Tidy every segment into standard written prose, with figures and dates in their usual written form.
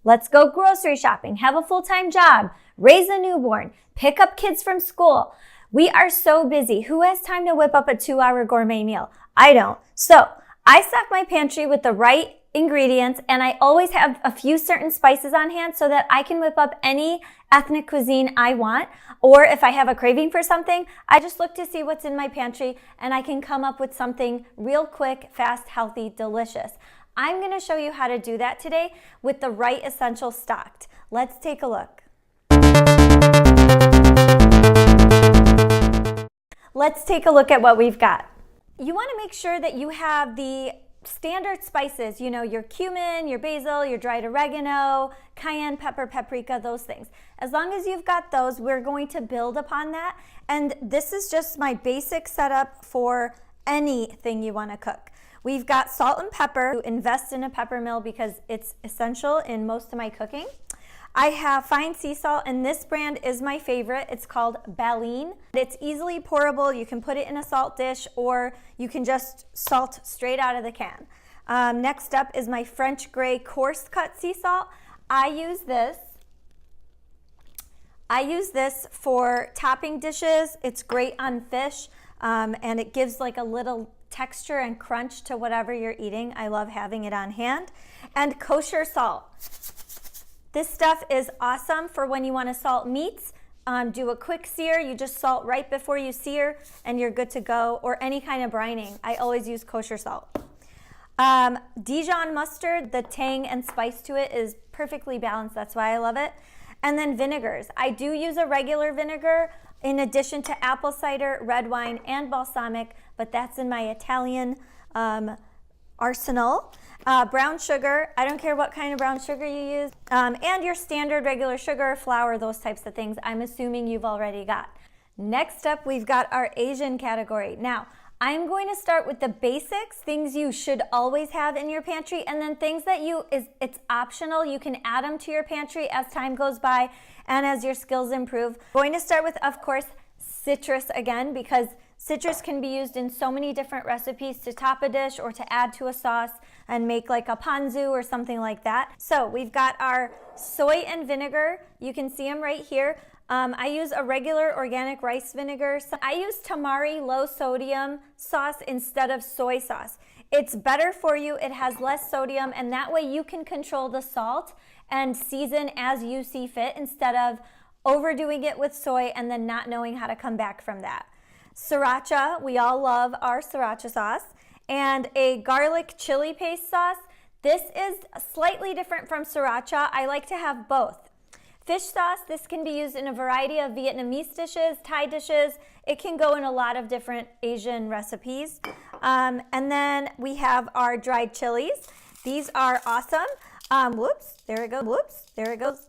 Let's go grocery shopping, have a full-time job, raise a newborn, pick up kids from school. We are so busy. Who has time to whip up a 2-hour gourmet meal? I don't. So I stock my pantry with the right ingredients, and I always have a few certain spices on hand so that I can whip up any ethnic cuisine I want. Or if I have a craving for something, I just look to see what's in my pantry and I can come up with something real quick, fast, healthy, delicious. I'm going to show you how to do that today with the right essentials stocked. Let's take a look. Let's take a look at what we've got. You want to make sure that you have the standard spices, you know, your cumin, your basil, your dried oregano, cayenne pepper, paprika, those things. As long as you've got those, we're going to build upon that. And this is just my basic setup for anything you want to cook. We've got salt and pepper. Invest in a pepper mill because it's essential in most of my cooking. I have fine sea salt, and this brand is my favorite. It's called Baleen. It's easily pourable. You can put it in a salt dish, or you can just salt straight out of the can. Next up is my French gray coarse cut sea salt. I use this for topping dishes. It's great on fish, and it gives like a little texture and crunch to whatever you're eating. I love having it on hand. And kosher salt. This stuff is awesome for when you want to salt meats. Do a quick sear. You just salt right before you sear and you're good to go. Or any kind of brining. I always use kosher salt. Dijon mustard, the tang and spice to it is perfectly balanced. That's why I love it. And then vinegars. I do use a regular vinegar in addition to apple cider, red wine, and balsamic, but that's in my Italian arsenal. Brown sugar, I don't care what kind of brown sugar you use, and your standard regular sugar, flour, those types of things I'm assuming you've already got. Next up, we've got our Asian category. Now, I'm going to start with the basics, things you should always have in your pantry, and then things that it's optional. You can add them to your pantry as time goes by and as your skills improve. Going to start with, of course, citrus again, because citrus can be used in so many different recipes to top a dish or to add to a sauce and make like a ponzu or something like that. So we've got our soy and vinegar. You can see them right here. I use a regular organic rice vinegar. So I use Tamari low sodium sauce instead of soy sauce. It's better for you. It has less sodium, and that way you can control the salt and season as you see fit instead of overdoing it with soy and then not knowing how to come back from that. Sriracha, we all love our sriracha sauce, and a garlic chili paste sauce. This is slightly different from sriracha. I like to have both. Fish sauce, this can be used in a variety of Vietnamese dishes, Thai dishes. It can go in a lot of different Asian recipes. And then we have our dried chilies. These are awesome. Whoops, there it goes. Whoops, there it goes.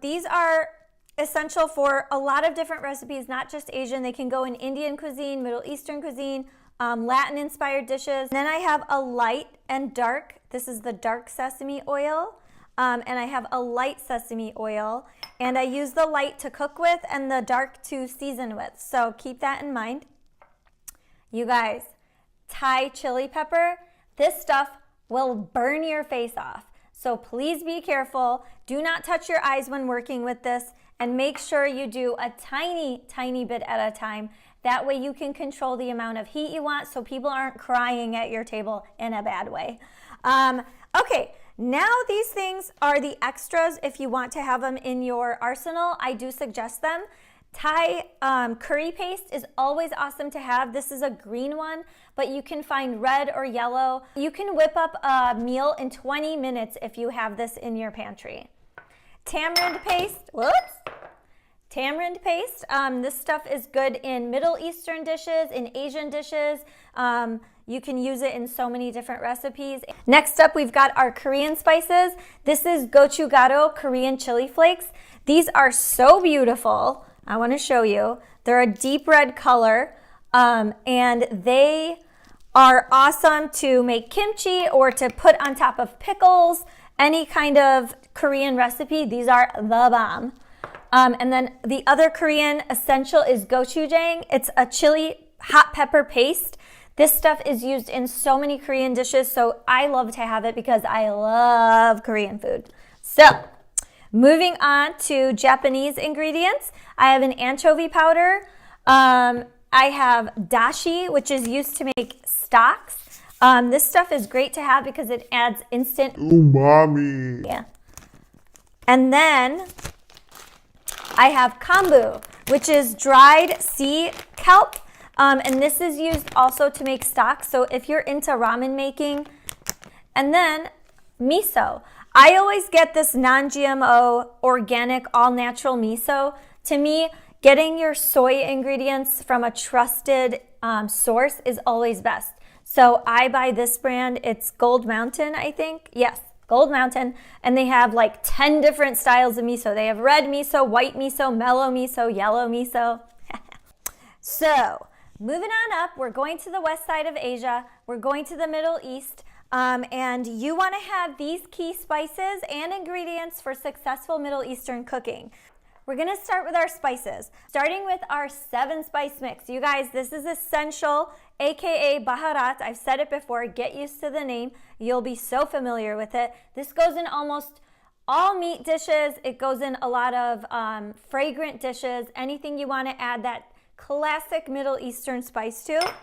These are essential for a lot of different recipes, not just Asian. They can go in Indian cuisine, Middle Eastern cuisine, Latin-inspired dishes. Then I have a light and dark. This is the dark sesame oil. And I have a light sesame oil. And I use the light to cook with and the dark to season with. So keep that in mind. You guys, Thai chili pepper, this stuff will burn your face off. So please be careful. Do not touch your eyes when working with this. And make sure you do a tiny, tiny bit at a time. That way you can control the amount of heat you want so people aren't crying at your table in a bad way. Okay, now these things are the extras. If you want to have them in your arsenal, I do suggest them. Thai curry paste is always awesome to have. This is a green one, but you can find red or yellow. You can whip up a meal in 20 minutes if you have this in your pantry. Tamarind paste, Tamarind paste, this stuff is good in Middle Eastern dishes, in Asian dishes. You can use it in so many different recipes. Next up, we've got our Korean spices. This is Gochugaru Korean chili flakes. These are so beautiful. I want to show you. They're a deep red color, and they are awesome to make kimchi or to put on top of pickles, any kind of Korean recipe. These are the bomb. And then the other Korean essential is gochujang. It's a chili hot pepper paste. This stuff is used in so many Korean dishes, so I love to have it because I love Korean food. So, moving on to Japanese ingredients, I have an anchovy powder. I have dashi, which is used to make stocks. This stuff is great to have because it adds instant umami. Yeah. And then I have kombu, which is dried sea kelp. And this is used also to make stock. So if you're into ramen making. And then miso. I always get this non-GMO, organic, all-natural miso. To me, getting your soy ingredients from a trusted source is always best. So I buy this brand. It's Gold Mountain, I think. Yes, Gold Mountain. And they have like 10 different styles of miso. They have red miso, white miso, mellow miso, yellow miso. So moving on up, we're going to the west side of Asia. We're going to the Middle East. And you want to have these key spices and ingredients for successful Middle Eastern cooking. We're going to start with our spices, starting with our 7-spice mix. You guys, this is essential, aka Baharat. I've said it before. Get used to the name. You'll be so familiar with it. This goes in almost all meat dishes. It goes in a lot of fragrant dishes, anything you want to add that classic Middle Eastern spice to.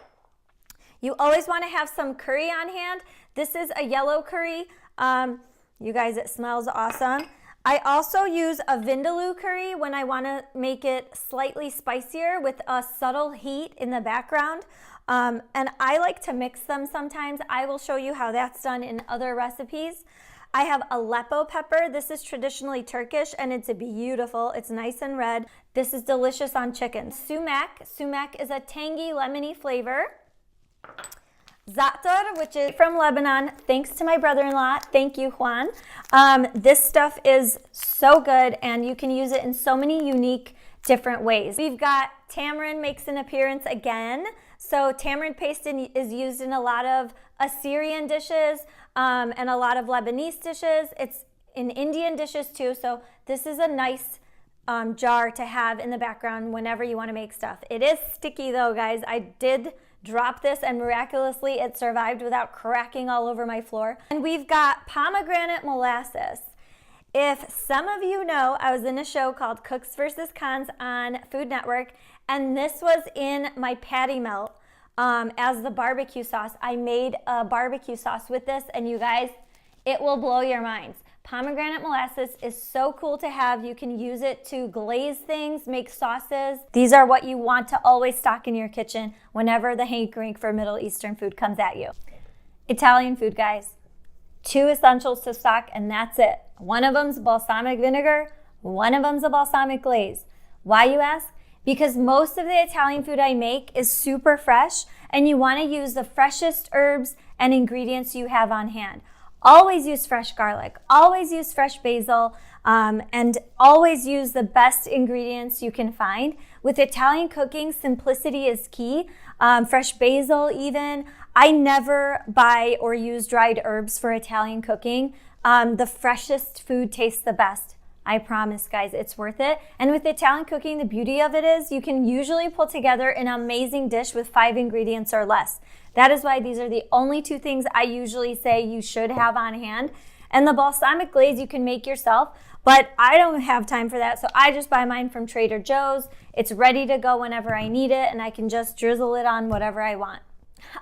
You always want to have some curry on hand. This is a yellow curry. You guys, it smells awesome. I also use a vindaloo curry when I want to make it slightly spicier with a subtle heat in the background. And I like to mix them sometimes. I will show you how that's done in other recipes. I have Aleppo pepper. This is traditionally Turkish and it's beautiful. It's nice and red. This is delicious on chicken. Sumac. Sumac is a tangy, lemony flavor. Za'atar, which is from Lebanon, thanks to my brother-in-law. Thank you, Juan. This stuff is so good, and you can use it in so many unique different ways. We've got tamarind makes an appearance again. So tamarind paste is used in a lot of Assyrian dishes and a lot of Lebanese dishes. It's in Indian dishes too, so this is a nice jar to have in the background whenever you want to make stuff. It is sticky though, guys. I did drop this and miraculously it survived without cracking all over my floor. And we've got pomegranate molasses. If some of you know, I was in a show called Cooks vs. Cons on Food Network, and this was in my patty melt as the barbecue sauce. I made a barbecue sauce with this, and you guys, it will blow your minds. Pomegranate molasses is so cool to have. You can use it to glaze things, make sauces. These are what you want to always stock in your kitchen whenever the hankering for Middle Eastern food comes at you. Italian food, guys. 2 essentials to stock, and that's it. One of them's balsamic vinegar, one of them's a balsamic glaze. Why, you ask? Because most of the Italian food I make is super fresh, and you want to use the freshest herbs and ingredients you have on hand. Always use fresh garlic, always use fresh basil, and always use the best ingredients you can find. With Italian cooking, simplicity is key. Fresh basil even. I never buy or use dried herbs for Italian cooking. The freshest food tastes the best. I promise, guys, it's worth it. And with Italian cooking, the beauty of it is you can usually pull together an amazing dish with 5 ingredients or less. That is why these are the only 2 things I usually say you should have on hand. And the balsamic glaze you can make yourself, but I don't have time for that, so I just buy mine from Trader Joe's. It's ready to go whenever I need it, and I can just drizzle it on whatever I want.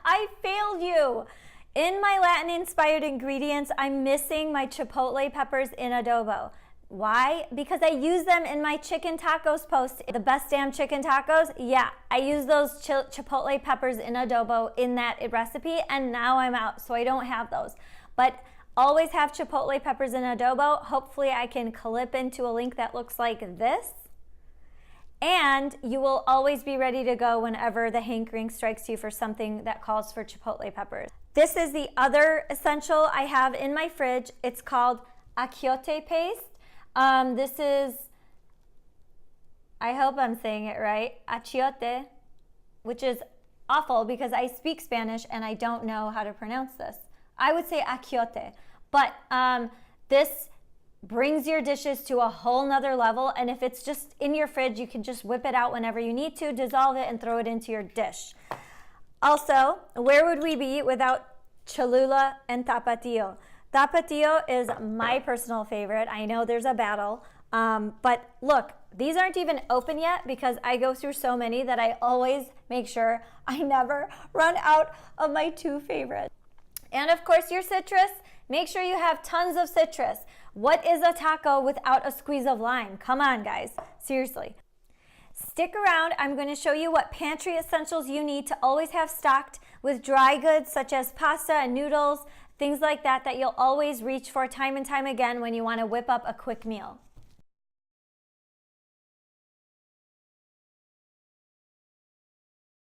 I failed you. In my Latin-inspired ingredients, I'm missing my chipotle peppers in adobo. Why? Because I use them in my chicken tacos post. The best damn chicken tacos? Yeah, I use those chipotle peppers in adobo in that recipe, and now I'm out, so I don't have those. But always have chipotle peppers in adobo. Hopefully I can clip into a link that looks like this. And you will always be ready to go whenever the hankering strikes you for something that calls for chipotle peppers. This is the other essential I have in my fridge. It's called Achiote paste. This is, I hope I'm saying it right, Achiote, which is awful because I speak Spanish and I don't know how to pronounce this. I would say Achiote, but this brings your dishes to a whole nother level, and if it's just in your fridge, you can just whip it out whenever you need to, dissolve it, and throw it into your dish. Also, where would we be without Cholula and Tapatio? Tapatio is my personal favorite. I know there's a battle, but look, these aren't even open yet because I go through so many that I always make sure I never run out of my 2 favorites. And of course, your citrus, make sure you have tons of citrus. What is a taco without a squeeze of lime? Come on, guys, seriously. Stick around, I'm going to show you what pantry essentials you need to always have stocked with dry goods such as pasta and noodles, things like that you'll always reach for time and time again when you want to whip up a quick meal.